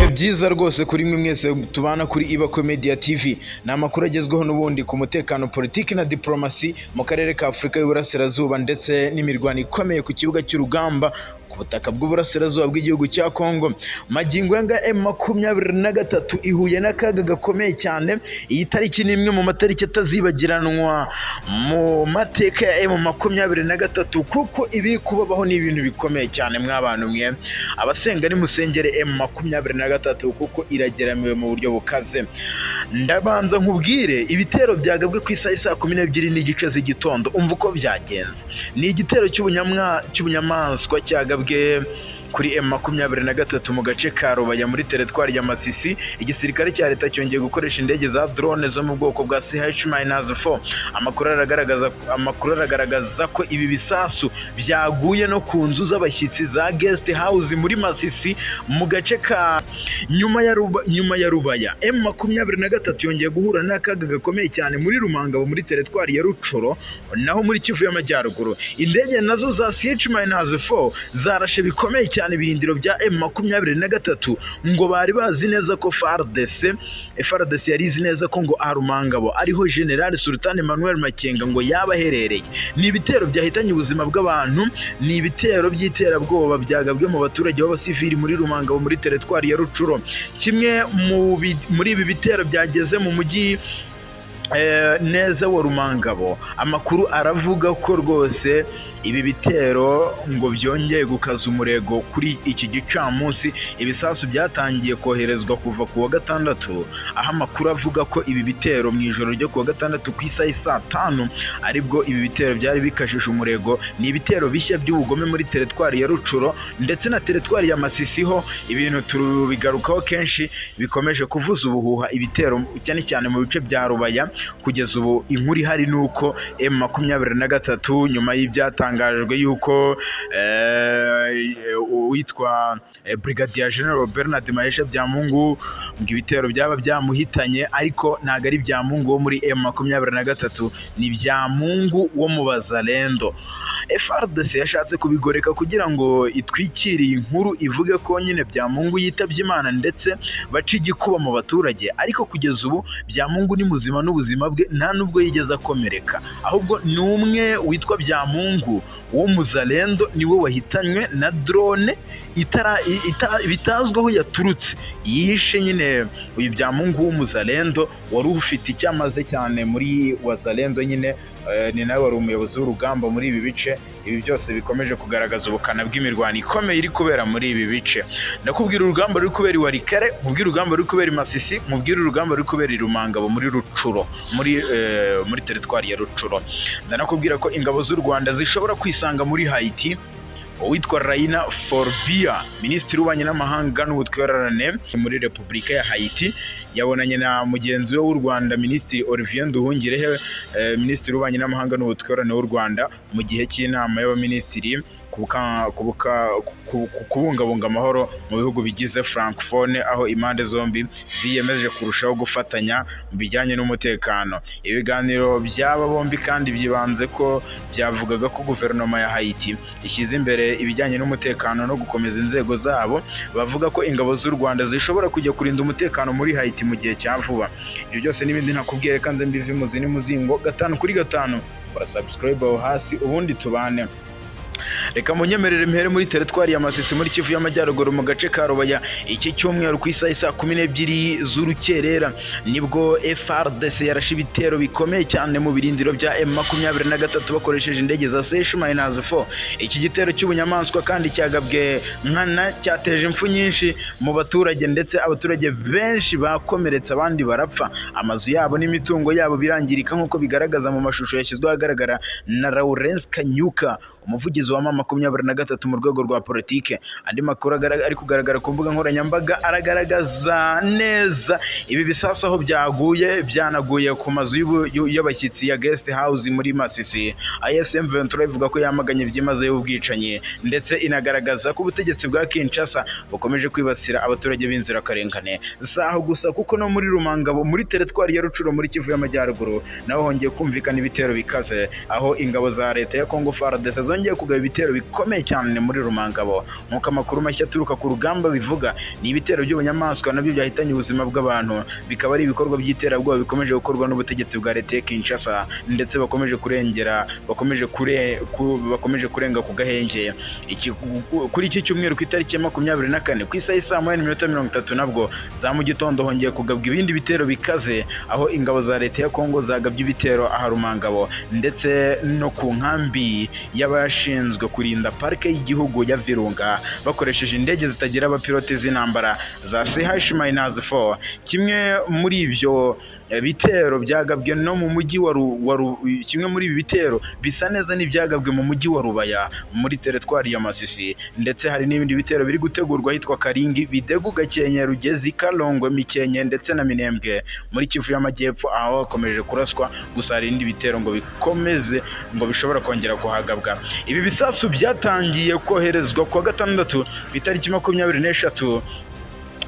byiza rwose kuri mwe mwese tubana kuri Ibako Media TV. Ni amakuru agezweho n'ubundi ku mutekano, politiki na diplomasi mu karere ka Afurika y'Uburasirazuba ndetse n'imirwano ikomeye ku kibuga cy'urugamba ku butaka bw'uburasirazuba bw'igihugu cya Kongo. Magingo yanga M23 ihuye n'akaga gakomeye cyane. Iyi tariki ni imwe mu matariki atazibagiranwa mu mateka ya M23 kuko ibi kubabaho ni ibintu bikomeye cyane mw'abantu mwe. Abasenga ni musengere M23 kuko irageramiwe mu buryo bukaze. Ndabanza nkubwire ibitero byagabwe ku isaha 12 n'igice z'igitondo. Umva uko byagenze. Ni igitero cy'ubunyamaswa cyagabwe kuri M23 mu gace ka Rubaya muri teritwari ya Masisi. Igisirikare cya leta cyongeye gukoresha indege za drone zo mu bwoko bwa CH-4. Amakuru aragaragaza ko ibi bisasu byaguye no ku nzu z'abashyitsi za guest house muri Masisi mu gace ka nyuma ya Rubaya. M23 yongeye guhura n'akaga gakomeye cyane muri Rumangabo muri teritwari ya Rucuro naho muri Kivu y'Amajyaruguru. Indege nazo za CH-4 zarashe bikomeye cyane ibirindiro bya M23 ngo bari bazi neza ko FARDC yari izi neza ko ngo Rumangabo ariho General Sultan Emmanuel Makenga ngo yabaherereye. Ni ibitero byahitanye ubuzima bw'abantu, ni ibitero by'iterabwoba byagabwe mu baturage b'abasivili muri Rumangabo muri teritwari ya Rucuro. Kimwe muri ibi bitero byageze mu mujyi neza wa Rumangabo. Amakuru aravuga ko rwose ibi bitero ngo byongeye gukaza umurego kuri iki gicamunsi. Ibisasu byatangiye koherezwa kuva ku wa gatandatu, aho amakuru avuga ko ibi bitero mu ijoro ryo ku wa gatandatu ku isaha 5 aribwo ibi bitero byari bikashije umurego. Ni ibitero bishya by'ubugome muri teritwari ya Rucuro ndetse na teritwari ya Masisi ho ibintu tubigarukaho kenshi bikomeje kuvuza ubuhuha. Ibitero cyane cyane mu bice bya Rubaya kugeza ubu inkuru ihari nuko M23 nyuma y'ibyatangajwe yuko witwa Brigadier General Bernard Maesha Byamungu ngo ibitero byaba byamuhitanye, ariko ntago ari Byamungu wo muri M23, ni Byamungu wo mu Bazalendo. FARDC yashatse kubigoreka kugira ngo itwikiriye inkuru ivuge ko nyine Byamungu yitabye Imana ndetse baca igikuba mu baturage, ariko kugeza ubu Byamungu ni muzima n'ubuzima bwe nta nubwo yigeze akomereka, ahubwo ni umwe witwa Byamungu wo Muzalendo niwe wahitanywe na drone bitazwi aho yaturutse. Yishe nyine uyu Byamungu wo Muzalendo wari ufite icyamaze cyane muri Wazalendo nyine, ni nawe wari umuyobozi w'urugamba muri ibi bice. Ibi byose bikomeje kugaragaza ubukana bw'imirwano ikomeye iri kubera muri ibi bice. Ndakubwira urugamba ruri kubera i Warikare, nkubwira urugamba ruri kubera i Masisi, nkubwira urugamba ruri kubera i Rumangabo muri Rucuro muri teritwari ya Rucuro. Ndanakubwira ko ingabo z'u Rwanda zishobora kwisanga muri Haiti. Uwitwa Raina Forbia, minisitiri w'ububanyi n'amahanga n'ubutwererane muri Repubulika ya Haiti, yabonanye na mugenzi we w'u Rwanda minisitiri Olivier Nduhungirehe, minisitiri w'ububanyi n'amahanga n'ubutwererane w'u Rwanda mu gihe cy'inama y'abaminisitiri kubungabunga amahoro mu bihugu bigize Francophone, aho impande zombi ziyemeje kurushaho gufatanya mu bijyanye n'umutekano. Ibiganiro by'aba bombi kandi byibanze ko byavugaga ko guverinoma ya Haiti ishyize imbere ibijyanye n'umutekano no gukomeza inzego zabo. Bavuga ko ingabo z'u Rwanda zishobora kujya kurinda umutekano muri Haiti mu gihe cya vuba. Ibyo byose n'ibindi nakubwiye kandi mbivi muzi n'umuzingo 5 kuri 5. Kora subscribe aho hasi ubundi tubane. Reka munyemerere mpere muri teritwari ya Masisi muri Kivu y'Amajyaruguru mu gace ka Rubaya. Iki cyumweru ku isaha 12 z'urukerera nibwo FARDC yarashe ibitero bikomeye cyane mu birindiro bya M23 bakoresheje indege za CH-4. Iki gitero cy'ubunyamaswa kandi cyagabwe nkana cyateje impfu nyinshi mu baturage ndetse abaturage benshi bakomeretse abandi barapfa. Amazu yabo n'imitungo yabo birangirika nk'uko bigaragaza mu mashusho yashyizwe ahagaragara na Lawrence Kanyuka, umuvugizi wa M23 mu rwego rwa politike. Andi makuru ari kugaragara ku mbuga nkoranyambaga aragaragaza neza ibi bisasu aho byanaguye ku mazu y'abashyitsi ya guest house muri Masisi. ISM 23 ivuga ko yamaganye byimazeyo ubwicanyi ndetse inagaragaza ko ubutegetsi bwa Kinshasa bukomeje kwibasira abaturage b'inzirakarengane. Saho gusa kuko no muri Rumangabo muri teritwari ya Rucuro muri Kivu y'Amajyaruguru naho hongeye kumvikana ibitero bikaze, aho ingabo za leta ya Congo FARDC zongeye kugaba ibitero bikomeye cyane muri Rumangabo. Nk'uko amakuru mashya aturuka ku rugamba bivuga, ni ibitero by'ubunyamaswa nabyo byahitanye ubuzima bw'abantu, bikaba ari ibikorwa by'iterabwoba bikomeje gukorwa n'ubutegetsi bwa leta ya Kinshasa, ndetse bakomeje kurenga ku gahenge. Kuri iki cyumweru ku itariki ya 24 ku isaha saa 1:30 nabwo za mu gitondo hongeye kugabwa ibindi bitero bikaze, aho ingabo za leta ya Kongo zagabye ibitero aha Rumangabo ndetse no ku nkambi y'abashinzwe kurinda parike y'igihugu ya Virunga bakoresheje indege zitagira abapilote z'intambara za CH-4. Kimwe muri ibyo bitero byagabwe no mu mujyi kimwe muri ibi bitero bisa neza n'ibyagabwe mu mujyi wa Rubaya muri teritwari ya Masisi, ndetse hari n'ibindi bitero biri gutegurwa hitwa Karingi, Bidegu, Gakenke, Rugezi, Kalongo, Mikenke ndetse na Minembwe muri Kivu y'Amajyepfo, aho hakomeje kuraswa. Gusa hari ibindi bitero ngo bikomeze ngo bishobora kongera kuhagabwa. Ibi bisasu byatangiye koherezwa kuwa gatandatu ku itariki 23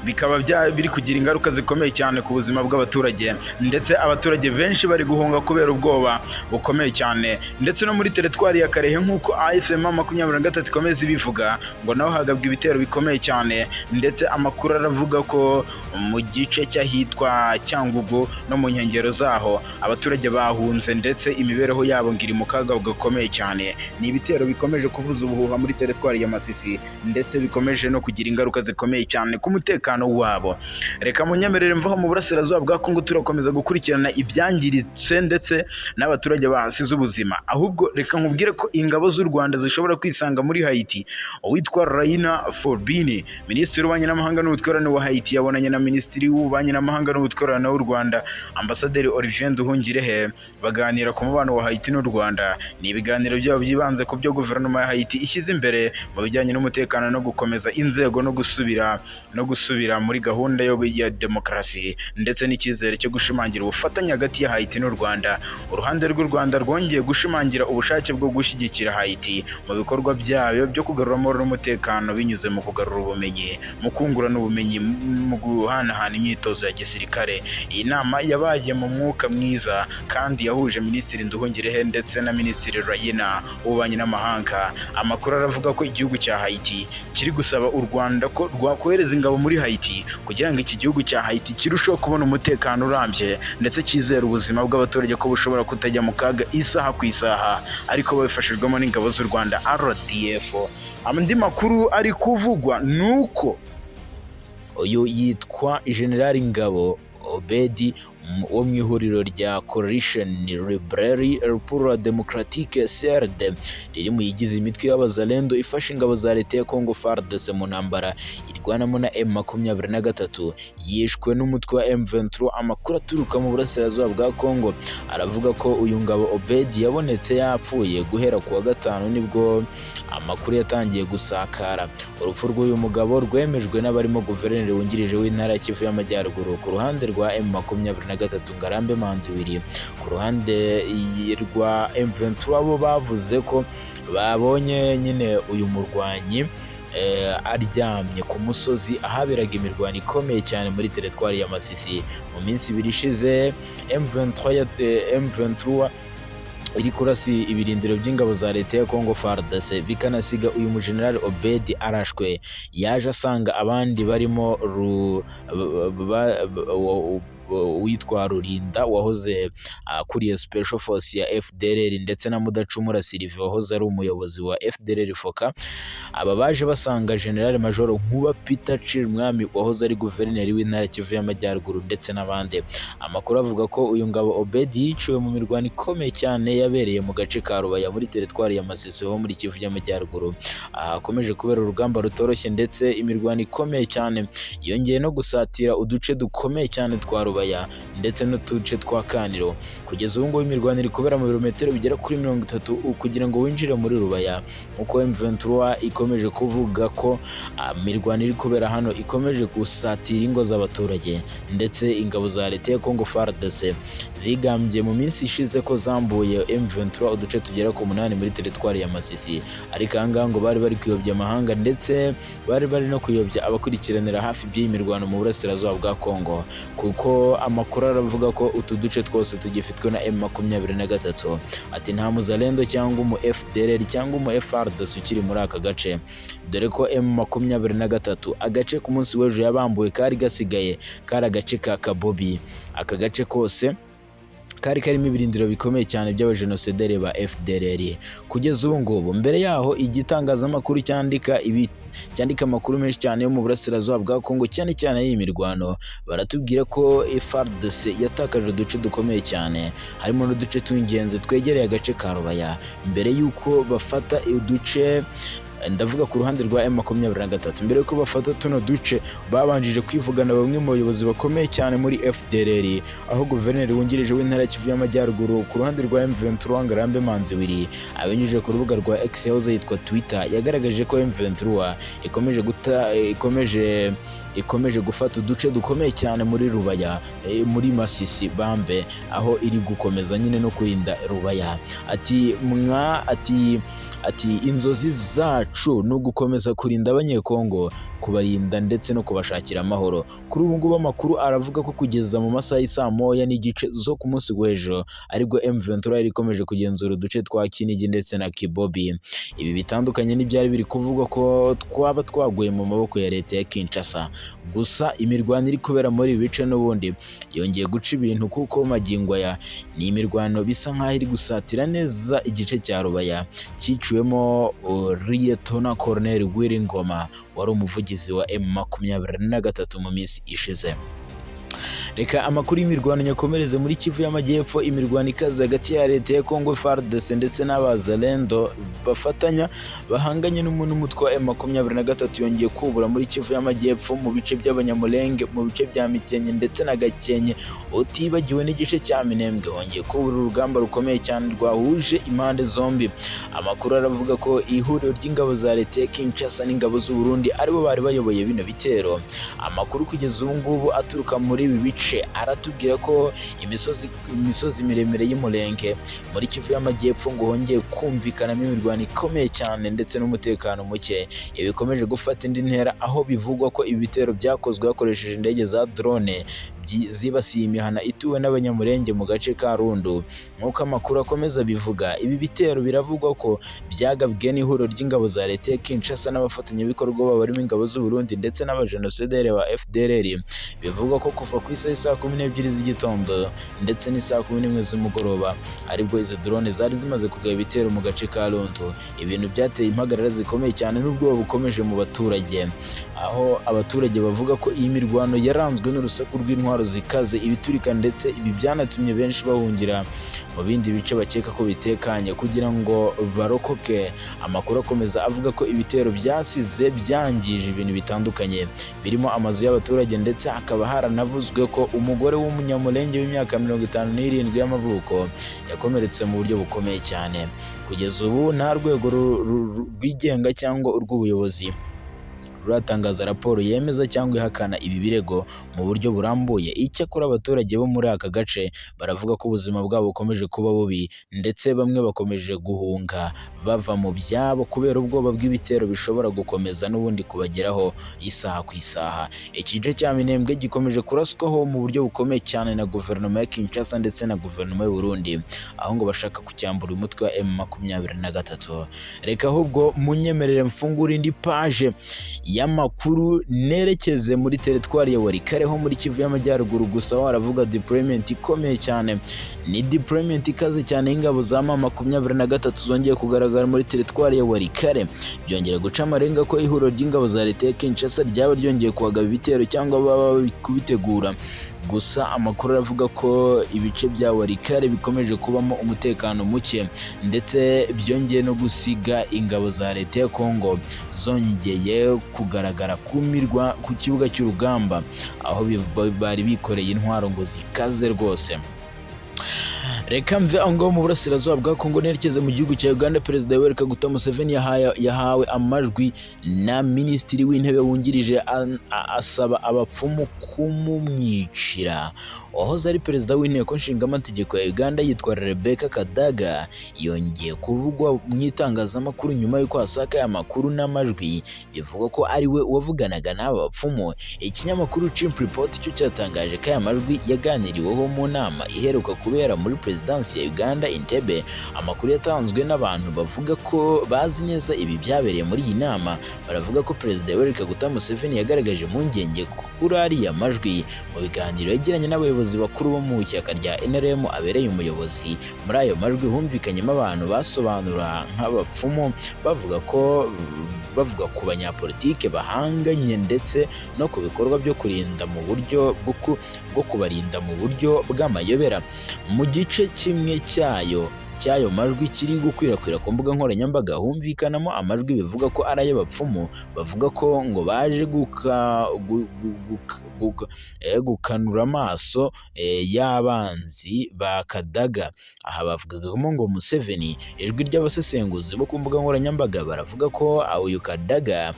bikaba biri kugira ingaruka zikomeye cyane ku buzima bw'abaturage, ndetse abaturage benshi bari guhunga kubera ubwoba bukomeye cyane. Ndetse no muri teritwari ya Karehe nk'uko AFM 23 ikomeza ibivuga, ngo naho hagabwa ibitero bikomeye cyane, ndetse amakuru aravuga ko mu gice cy'ahitwa Cyangugu no mu nkengero zaho abaturage bahunze, ndetse imibereho yabo ngiri mu kaga gakomeye cyane. Ni ibitero bikomeje kuvuza ubuhuha muri teritwari ya Masisi, ndetse bikomeje no kugira ingaruka zikomeye cyane ku mutekano wabo. Reka munyemerere mvaho mu burasirazuba bwa Kongo turakomeza gukurikirana ibyangiritse ndetse n'abaturage bahasize ubuzima. Ahubwo reka nkubwire ko ingabo z'u Rwanda zishobora kwisanga muri Haiti. Uwitwa Raina Forbini, minisitiri w'ububanyi n'amahanga n'ubutwererane wa Haiti, yabonanye na minisitiri w'ububanyi n'amahanga n'ubutwererane w'u Rwanda Ambasaderi Olivier Nduhungirehe, baganira ku mubano wa Haiti n'u Rwanda. Ni ibiganiro byabo byibanze ku byo guverinoma ya Haiti ishyize imbere mu bijyanye n'umutekano no gukomeza inzego no gusubira muri gahunda ya demokarasi, ndetse n'icyizere cyo gushimangira ubufatanye hagati ya Haiti n'u Rwanda. Uruhande rw'u Rwanda rwongeye gushimangira ubushake bwo gushyigikira Haiti mu bikorwa byayo byo kugarura amahoro n'umutekano binyuze mu kugarura ubumenyi, mu kungurana ubumenyi, mu guhanahana imyitozo ya gisirikare. Iyi nama yabaye mu mwuka mwiza kandi yahuje Minisitiri Nduhungirehe ndetse na Minisitiri Raina w'ububanyi n'amahanga. Amakuru aravuga ko igihugu cya Haiti kiri gusaba u Rwanda ko rwakohereza ingabo muri Haiti kugira ngo iki gihugu cya Haiti kirusheho kubona umutekano urambye, ndetse cyizera ubuzima bw'abaturage ko bushobora kutajya mu kaga isaha ku isaha, ariko babifashijwemo n'ingabo z'u Rwanda RDF. Andi makuru ari kuvugwa nuko uyu yitwa General Ngabo Obedi wo mu ihuriro rya Coalition Librairie pour la Démocratique CRD riri mu yigize imitwe y'abazalendo ifasha ingabo za leta ya Congo FARDC mu ntambara irwanamo na M23, yishwe n'umutwe wa M23. Amakuru aturuka mu burasirazuba bwa Congo aravuga ko uyu Ngabo Obedi yabonetse yapfuye guhera kuwa gatanu, nibwo amakuru yatangiye gusakara. Urupfu rw'uyu mugabo rwemejwe n'abarimo guverineri wungirije w'intara ya Kivu y'Amajyaruguru ku ruhande rwa M23 Ngarambe Manziwiri. Ku ruhande rwa M23 bo bavuze ko babonye nyine uyu murwanyi aryamye ku musozi ahaberaga imirwano ikomeye cyane muri teritwari ya Masisi. Mu minsi ibiri ishize M23 iri kurasi ibirindiro by'ingabo za leta ya Congo FARDC bikanasiga uyu mujenerali Obedi arashwe. Yaje asanga abandi barimo witwa Rurinda wahoze akuriye Special Force ya FDLR, ndetse na Mudacumura Sylvain wahoze ari umuyobozi wa FDLR Foka. Aba baje basanga General Major Nkuba Peter Chirimwami wahoze ari guverineri w'intara Kivu y'Amajyaruguru, ndetse n'abandi. Amakuru avuga ko uyu Ngabo Obedi yiciwe mu mirwano ikomeye cyane yabereye mu gace ka Rubaya muri teritwari ya Masisi ho muri Kivu y'Amajyaruguru. Hakomeje kubera urugamba rutoroshye, ndetse imirwano ikomeye cyane yongeye no gusatira uduce dukomeye cyane twa Rubaya ndetse n'utuce twa Kaniro. Kugeza ubu ngubu imirwano iri kubera mu birometero bigera kuri 30 kugira ngo winjire muri Rubaya, uko M23 ikomeje kuvuga ko imirwano iri kubera hano ikomeje gusatira ingo z'abaturage, ndetse ingabo za leta ya Congo FARDC zigambye mu minsi ishize ko zambuye M23 uduce tugera ku 8 muri teritwari ya Masisi. Ariko ahangaha ngo bari kuyobya amahanga, ndetse bari no kuyobya abakurikiranira hafi by'iyi mirwano mu burasirazuba bwa Congo, kuko ariko amakuru aravuga ko utu duce twose tugifitwe na M23. Ati nta muzalendo cyangwa umu FDLR cyangwa umu FARDC ukiri muri aka gace, dore ko M23 agace ku munsi w'ejo yabambuwe kari gasigaye kari agace ka Kabobi. Aka gace kose kari karimo ibirindiro bikomeye cyane by'abajenosideri ba FDLR. Kugeza ubu ngubu, mbere yaho igitangazamakuru cyandika amakuru menshi cyane yo mu burasirazuba bwa Kongo, cyane cyane y'imirwano, baratubwira ko FARDC yatakaje uduce dukomeye cyane, harimo n'uduce tw'ingenzi twegereye agace ka Rubaya. Mbere y'uko bafata uduce, ndavuga ku ruhande rwa M23, mbere yuko bafata tuno duce babanjije kwivugana bamwe mu bayobozi bakomeye cyane muri FDLR, aho guverineri wungirije w'intara Kivu y'Amajyaruguru ku ruhande rwa M23 Ngarambe Manziwiri abinyujije ku rubuga rwa X yahoze yitwa Twitter yagaragaje ko M23 ikomeje gufata uduce dukomeye cyane muri Rubaya, muri Masisi Bambe, aho iri gukomeza nyine no kurinda Rubaya. Ati inzozi zacu no gukomeza kurinda abanyekongo, kubarinda ndetse no kubashakira amahoro. Kuri ubu ngubu amakuru aravuga ko kugeza mu masaha y'isa moya n'igice zo ku munsi w'ejo aribwo M23 yari ikomeje kugenzura uduce twa Kinigi ndetse na Kibobi. Ibi bitandukanye n'ibyari biri kuvugwa ko twaba twaguye mu maboko ya leta ya Kinshasa. Gusa imirwano iri kubera muri ibi bice n'ubundi yongeye guca ibintu, kuko magingo aya ni imirwano bisa nk'aho iri gusatira neza igice cya Rubaya cyiciwemo Liyetona Colonel Wiringoma wari umuvugizi wa M23 mu minsi ishize. Reka amakuru y'imirwano nyakomereze muri Kivu y'Amajyepfo. Imirwano ikaze hagati ya leta ya Kongo FARDC ndetse n'abazalendo bafatanya bahanganye n'umutwe wa M23 yongeye kubura muri Kivu y'Amajyepfo, mu bice by'Abanyamulenge, mu bice bya Mikenke ndetse na Gakenke, utibagiwe n'igice cya Minembwe. Hongeye kubura urugamba rukomeye cyane rwahuje impande zombi. Amakuru aravuga ko ihuriro ry'ingabo za leta ya Kinshasa n'ingabo z'u Burundi aribo bari bayoboye bino bitero. Amakuru kugeza ubu ngubu aturuka muri ibi bice aratubwira ko imisozi miremire y'Umulenge muri Kivu y'Amajyepfo ngo hongeye kumvikanamo imirwano ikomeye cyane ndetse n'umutekano muke. Ibi bikomeje gufata indi ntera, aho bivugwa ko ibi bitero byakozwe hakoresheje indege za drone zibasiye imihana ituwe n'Abanyamulenge mu gace ka Rundu. Nk'uko amakuru akomeza bivuga, ibi bitero biravugwa ko byagabwe n'ihuriro ry'ingabo za leta ya Kinshasa n'abafatanyabikorwa barimo ingabo z'u Burundi ndetse n'abajenosideri ba FDLR. Bivugwa ko kuva ku isaha 12 z'igitondo ndetse n'isaha 11 z'umugoroba aribwo izo drone zari zimaze kugaba ibitero mu gace ka Rundu. Ibintu byateye impagarara zikomeye cyane n'ubwoba bukomeje mu baturage, aho abaturage bavuga ko iyi mirwano yaranzwe n'urusaku rw'intwaro zikaze, ibiturika, ndetse ibi byanatumye benshi bahungira mu bindi bice bakeka ko bitekanye kugira ngo barokoke. Amakuru akomeza avuga ko ibitero byasize byangije ibintu bitandukanye birimo amazu y'abaturage, ndetse hakaba haranavuzwe ko umugore w'umunyamulenge w'imyaka 57 y'amavuko yakomeretse mu buryo bukomeye cyane. Kugeza ubu nta rwego rwigenga cyangwa urw'ubuyobozi ruratangaza raporo yemeza cyangwa ihakana ibi birego mu buryo burambuye. Icyakora abaturage bo muri aka gace baravuga ko ubuzima bwabo bukomeje kuba bubi, ndetse bamwe bakomeje guhunga bava mu byabo kubera ubwoba bw'ibitero bishobora gukomeza n'ubundi kubageraho isaha ku isaha. Ikice cya Minembwe gikomeje kuraswaho mu buryo bukomeye cyane na guverinoma ya Kinshasa ndetse na guverinoma y'u Burundi, aho ngo bashaka kucyambura umutwe wa M23. Reka ahubwo munyemerere mfungura indi page y'amakuru nerekeze muri teritwari ya Walikale ho muri Kivu y'Amajyaruguru. Gusa waravuga deployment ikomeye cyane, ni deployment ikaze cyane y'ingabo za M23 zongeye kugaragara muri teritwari ya Walikale. Byongera guca amarenga ko ihuriro ry'ingabo za leta ya Kinshasa ryaba ryongeye kuhagaba ibitero cyangwa baba kubitegura. Gusa amakuru aravuga ko ibice bya Walikale bikomeje kubamo umutekano muke, ndetse byongeye no gusiga ingabo za leta ya Kongo zongeye kugaragara kumirwa ku kibuga cy'urugamba, aho bari bikoreye intwaro ngo zikaze rwose. Reka mve aho ngaho mu burasirazuba bwa Kongo nerekeze mu gihugu cya Uganda. Perezida Yoweri Kaguta Museveni yahawe amajwi na minisitiri w'intebe wungirije asaba abapfumu kumumwicira. Uwahoze ari perezida w'inteko nshingamategeko ya Uganda yitwa Rebecca Kadaga yongeye kuvugwa mu itangazamakuru nyuma y'uko hasakaye amakuru n'amajwi bivuga ko ari we wavuganaga n'aba bapfumu. Ikinyamakuru Chimp Report cyo cyatangaje ko aya majwi yaganiriweho mu nama iheruka kubera muri Perezidansi ya Uganda Entebbe. Amakuru yatanzwe n'abantu bavuga ko bazi neza ibi byabereye muri iyi nama baravuga ko Perezida Yoweri Kaguta Museveni yagaragaje impungenge kuri ariya majwi mu biganiro yagiranye n'abayobozi bakuru bo mu ishyaka rya NRM abereye umuyobozi. Muri ayo majwi humvikanyemo abantu basobanura nk'abapfumu bavuga ku banyapolitike bahanganye ndetse no ku bikorwa byo kurinda mu buryo bwo kubarinda mu buryo bw'amayobera. Mu gice kimwe cy'ayo majwi kiri gukwirakwira ku mbuga nkoranyambaga humvikanamo amajwi bivuga ko ari ay'abapfumu bavuga ko ngo baje gukanura amaso y'abanzi ba Kadaga. Aha bavugagamo ngo Museveni. Ijwi ry'abasesenguzi bo ku mbuga nkoranyambaga baravuga ko uyu Kadaga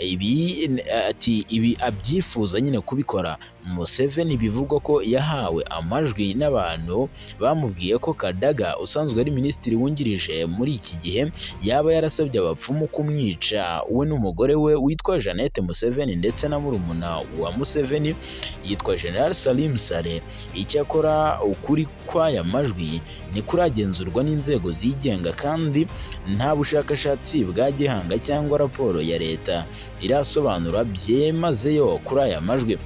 ibi abyifuza nyine kubikora. Museveni bivugwa ko yahawe amajwi n'abantu bamubwiye ko Kadaga usanzwe ari minisitiri wungirije muri iki gihe yaba yarasabye abapfumu kumwica we n'umugore we witwa Jeannette Museveni ndetse na murumuna wa Museveni yitwa General Salim Saleh. Icyakora ukuri kw'aya majwi ntikuragenzurwa n'inzego zigenga kandi nta bushakashatsi bwa gihanga cyangwa raporo ya leta irasobanura byimazeyo kuri aya majwi.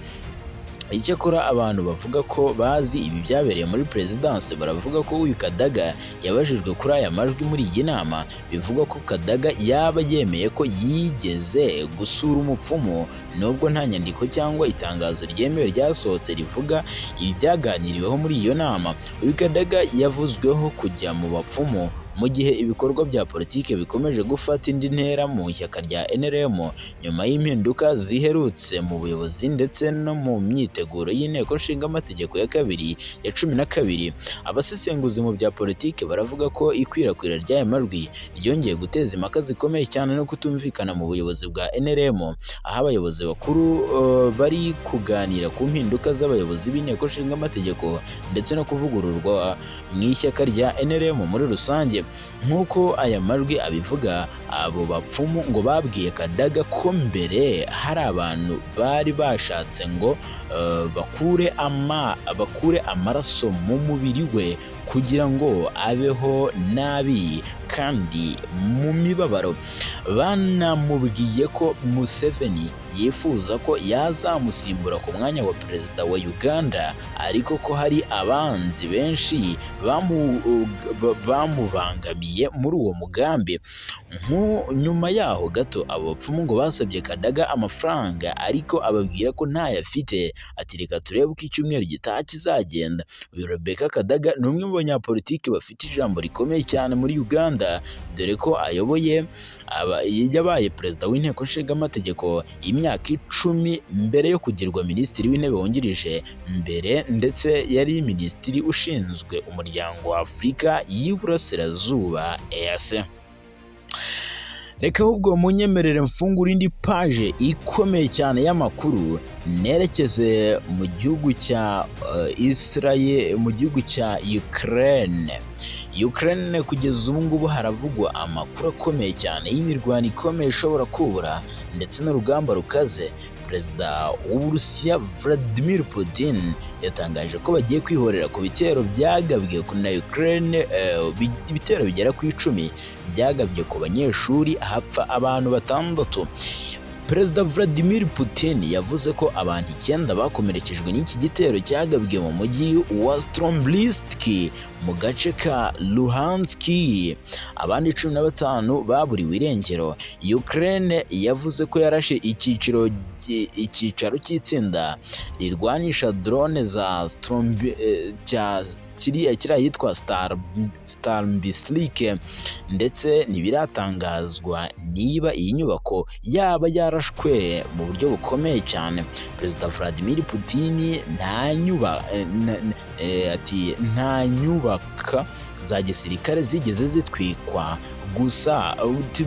Icyakora abantu bavuga ko bazi ibi byabereye muri Perezidansi baravuga ko uyu Kadaga yabajijwe kuri aya majwi muri iyi nama. Bivugwa ko Kadaga yaba yemeye ko yigeze gusura umupfumu nubwo nta nyandiko cyangwa itangazo ryemewe ryasohotse rivuga ibi byaganiriweho muri iyo nama. Uyu Kadaga yavuzweho kujya mu bapfumu mu gihe ibikorwa bya politike bikomeje gufata indi ntera mu ishyaka rya NRM nyuma y'impinduka ziherutse mu buyobozi ndetse no mu myiteguro y'inteko nshingamategeko ya kabiri ya 12. Abasesenguzi mu bya politike baravuga ko ikwirakwira ry'aya majwi ryongeye guteza impaka zikomeye cyane no kutumvikana mu buyobozi bwa NRM, aho abayobozi bakuru bari kuganira ku mpinduka z'abayobozi b'inteko nshingamategeko ndetse no kuvugururwa mu ishyaka rya NRM muri rusange. Nk'uko aya majwi abivuga, abo bapfumu ngo babwiye Kadaga ko mbere hari abantu bari bashatse ngo bakure amaraso mu mubiri we kugira ngo abeho nabi kandi mu mibabaro. Banamubwiye ko Museveni yifuza ko yazamusimbura ku mwanya wa perezida wa Uganda ariko ko hari abanzi benshi bamubangamiye muri uwo mugambi. Nyuma yaho gato abo bapfumu ngo basabye Kadaga amafaranga ariko ababwira ko ntayo afite, ati reka turebe uko icyumweru gitaha kizagenda. Uyu Rebecca Kadaga ni umwe mu banyapolitiki bafite ijambo rikomeye cyane muri Uganda dore ko yabaye perezida w'inteko nshingamategeko imyaka 10 mbere yo kugirwa minisitiri w'intebe wungirije mbere, ndetse yari minisitiri ushinzwe umuryango wa Afurika y'Iburasirazuba EAC. Reka ahubwo munyemerere mfungura indi page ikomeye cyane y'amakuru nerekeze mu gihugu cya Israel, mu gihugu cya Ukraine. Kugeza ubu ngubu haravugwa amakuru akomeye cyane y'imirwano ikomeye ishobora kubura ndetse n'urugamba rukaze. Perezida w'Uburusiya Vladimir Putin yatangaje ko bagiye kwihorera ku bitero byagabwe na Ukraine, ibitero bigera ku 10 byagabye ku banyeshuri hapfa abantu 6. Perezida Vladimir Putin yavuze ko abantu 9 bakomerekejwe n'iki gitero cyagabwe mu mujyi wa Stromblinsk mu gace ka Luhansk, abandi 15 baburiwe irengero. Ukraine yavuze ko yarashe icyicaro cy'itsinda rirwanisha drone za kiri ahitwa Starbislik, ndetse ntibiratangazwa niba iyi nyubako yaba yarashwe mu buryo bukomeye cyane. Perezida Vladimir Putin nta nyubaka za gisirikare zigeze zitwikwa, gusa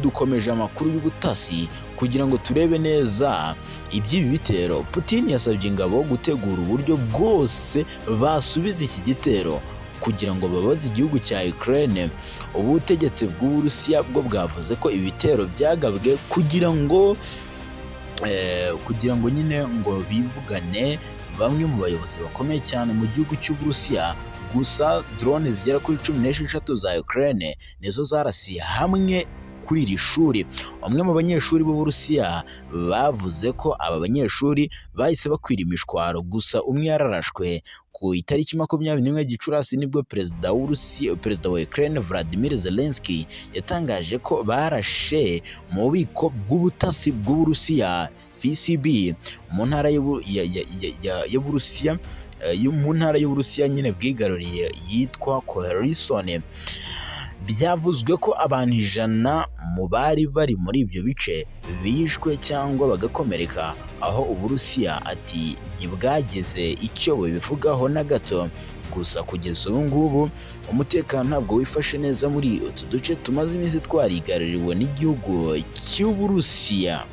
dukomeje amakuru y'ubutasi kugira ngo turebe neza iby'ibi bitero. Putin yasabye ingabo gutegura uburyo bwose basubiza iki gitero kugira ngo babaze igihugu cya Ukraine. Ubutegetsi bw'Uburusiya bwo bwavuze ko ibitero byagabwe kugira ngo nyine ngo bivugane bamwe mu bayobozi bakomeye cyane mu gihugu cy'Uburusiya. Gusa drone zigera kuri 16 za Ukraine nizo zarasiye hamwe kuri iri shuri. Umwe mu banyeshuri b'Uburusiya bavuze ko aba banyeshuri bahise bakwira imishwaro, gusa umwe yararashwe ku itariki 21 Gicurasi nibwo perezida wa Ukraine Vladimir Zelensky yatangaje ko barashe mu bubiko bw'ubutasi bw'Uburusiya FSB mu ntara y'Uburusiya nyine bwigaruriye yitwa Kherson. Byavuzwe ko abantu 100 mu bari bari muri ibyo bice bishwe cyangwa bagakomereka, aho Uburusiya ati ntibwagize icyo bubivugaho na gato. Gusa kugeza ubu ngubu umutekano ntabwo wifashe neza muri utu duce tumaze iminsi twarigaruriwe n'igihugu cy'Uburusiya.